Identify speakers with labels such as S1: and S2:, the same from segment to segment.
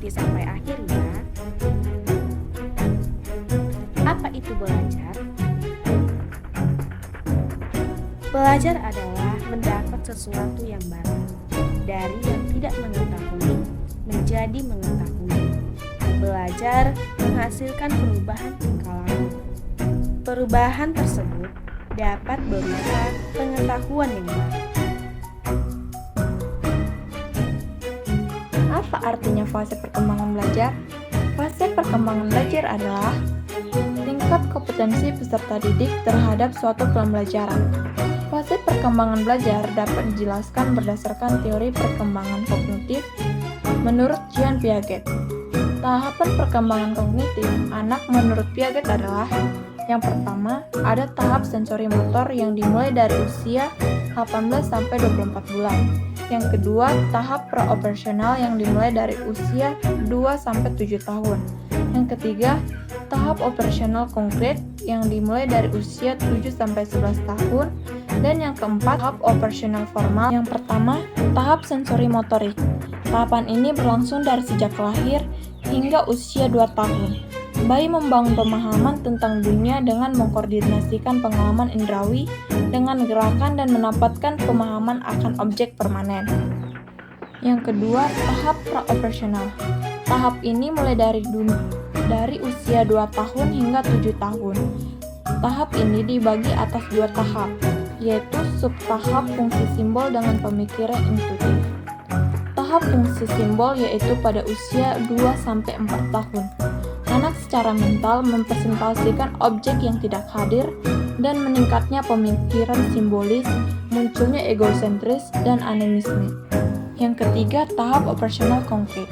S1: ikuti sampai akhir ya. Apa itu belajar? Belajar adalah mendapat sesuatu yang baru, dari yang tidak mengetahui menjadi mengetahui. Belajar menghasilkan perubahan tingkah laku. Perubahan tersebut dapat berupa pengetahuan yang baru.
S2: Apa artinya fase perkembangan belajar? Fase perkembangan belajar adalah tingkat kompetensi peserta didik terhadap suatu pembelajaran. Fase perkembangan belajar dapat dijelaskan berdasarkan teori perkembangan kognitif menurut Jean Piaget. Tahapan perkembangan kognitif anak menurut Piaget adalah: yang pertama, ada tahap sensori motor yang dimulai dari usia 18 sampai 24 bulan. Yang kedua, tahap praoperasional yang dimulai dari usia 2 sampai 7 tahun. Yang ketiga, tahap operasional konkret yang dimulai dari usia 7 sampai 11 tahun. Dan yang keempat, tahap operasional formal. Yang pertama, tahap sensori motorik. Tahapan ini berlangsung dari sejak lahir hingga usia 2 tahun. Bayi membangun pemahaman tentang dunia dengan mengkoordinasikan pengalaman indrawi dengan gerakan dan mendapatkan pemahaman akan objek permanen. Yang kedua, tahap praoperasional. Tahap ini mulai dari usia 2 tahun hingga 7 tahun. Tahap ini dibagi atas 2 tahap, yaitu subtahap fungsi simbol dengan pemikiran intuitif. Tahap fungsi simbol yaitu pada usia 2-4 tahun. Anak secara mental mempresentasikan objek yang tidak hadir dan meningkatnya pemikiran simbolis, munculnya egosentris dan animisme. Yang ketiga, tahap operasional konkret.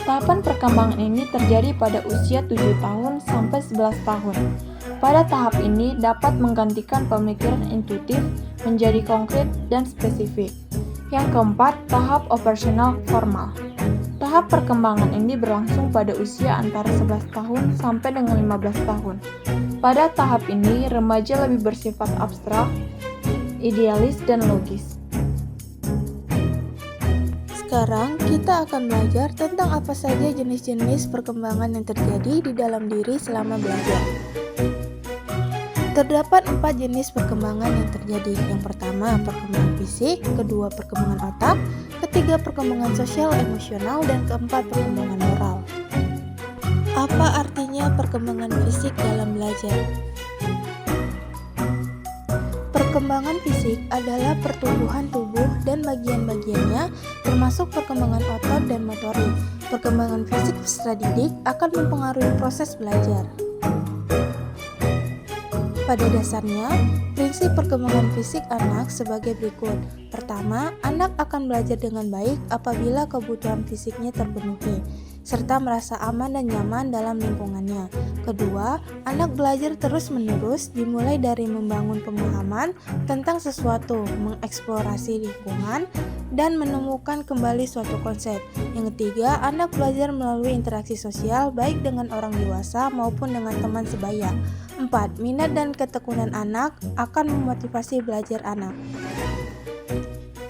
S2: Tahapan perkembangan ini terjadi pada usia 7 tahun sampai 11 tahun. Pada tahap ini dapat menggantikan pemikiran intuitif menjadi konkret dan spesifik. Yang keempat, tahap operasional formal. Tahap perkembangan ini berlangsung pada usia antara 11 tahun sampai dengan 15 tahun. Pada tahap ini, remaja lebih bersifat abstrak, idealis, dan logis.
S3: Sekarang kita akan belajar tentang apa saja jenis-jenis perkembangan yang terjadi di dalam diri selama belajar. Terdapat 4 jenis perkembangan yang terjadi. Yang pertama, perkembangan fisik, kedua, perkembangan otak, ketiga, perkembangan sosial emosional, dan keempat, perkembangan moral. Apa artinya perkembangan fisik dalam belajar? Perkembangan fisik adalah pertumbuhan tubuh dan bagian-bagiannya, termasuk perkembangan otot dan motorik. Perkembangan fisik peserta didik akan mempengaruhi proses belajar. Pada dasarnya, prinsip perkembangan fisik anak sebagai berikut. Pertama, anak akan belajar dengan baik apabila kebutuhan fisiknya terpenuhi, serta merasa aman dan nyaman dalam lingkungannya. Kedua, anak belajar terus-menerus dimulai dari membangun pemahaman tentang sesuatu, mengeksplorasi lingkungan, dan menemukan kembali suatu konsep. Yang ketiga, anak belajar melalui interaksi sosial baik dengan orang dewasa maupun dengan teman sebaya. 4. Minat dan ketekunan anak akan memotivasi belajar anak.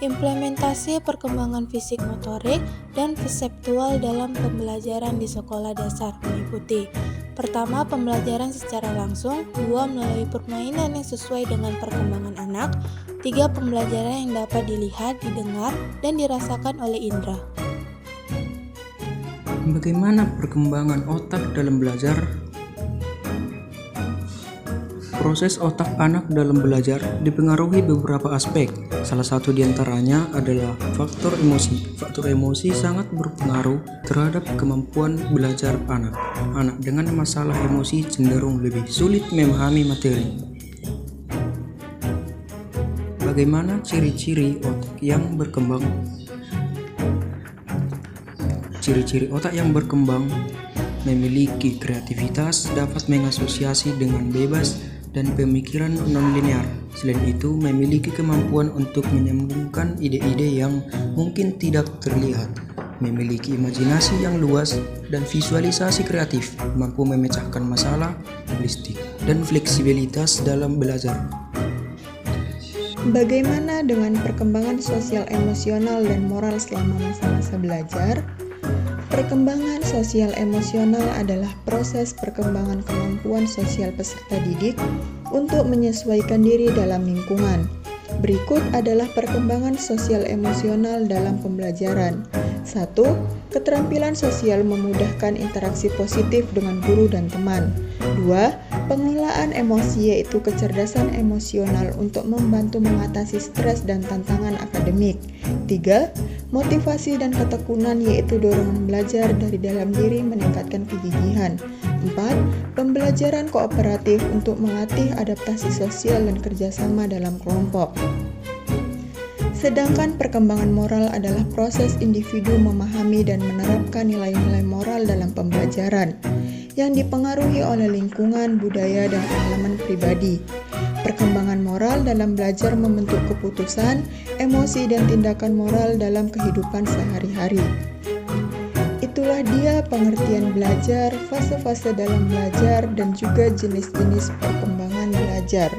S3: Implementasi perkembangan fisik motorik dan perseptual dalam pembelajaran di sekolah dasar meliputi: pertama, pembelajaran secara langsung; 2. Melalui permainan yang sesuai dengan perkembangan anak; 3. Pembelajaran yang dapat dilihat, didengar, dan dirasakan oleh indera.
S4: Bagaimana perkembangan otak dalam belajar? Proses otak anak dalam belajar dipengaruhi beberapa aspek. Salah satu diantaranya adalah faktor emosi. Faktor emosi sangat berpengaruh terhadap kemampuan belajar anak. Anak dengan masalah emosi cenderung lebih sulit memahami materi. Bagaimana ciri-ciri otak yang berkembang? Ciri-ciri otak yang berkembang: memiliki kreativitas, dapat mengasosiasi dengan bebas, dan pemikiran non-linear. Selain itu, memiliki kemampuan untuk menyambungkan ide-ide yang mungkin tidak terlihat, memiliki imajinasi yang luas dan visualisasi kreatif, mampu memecahkan masalah, holistik, dan fleksibilitas dalam belajar.
S5: Bagaimana dengan perkembangan sosial emosional dan moral selama masa-masa belajar? Perkembangan sosial emosional adalah proses perkembangan kemampuan sosial peserta didik untuk menyesuaikan diri dalam lingkungan. Berikut adalah perkembangan sosial emosional dalam pembelajaran. 1. Keterampilan sosial memudahkan interaksi positif dengan guru dan teman. 2. Pengelolaan emosi yaitu kecerdasan emosional untuk membantu mengatasi stres dan tantangan akademik. 3. Motivasi dan ketekunan yaitu dorongan belajar dari dalam diri meningkatkan kegigihan. 4. Pembelajaran kooperatif untuk melatih adaptasi sosial dan kerjasama dalam kelompok. Sedangkan perkembangan moral adalah proses individu memahami dan menerapkan nilai-nilai moral dalam pembelajaran yang dipengaruhi oleh lingkungan, budaya, dan pengalaman pribadi. Perkembangan moral dalam belajar membentuk keputusan, emosi, dan tindakan moral dalam kehidupan sehari-hari. Itulah dia pengertian belajar, fase-fase dalam belajar, dan juga jenis-jenis perkembangan belajar.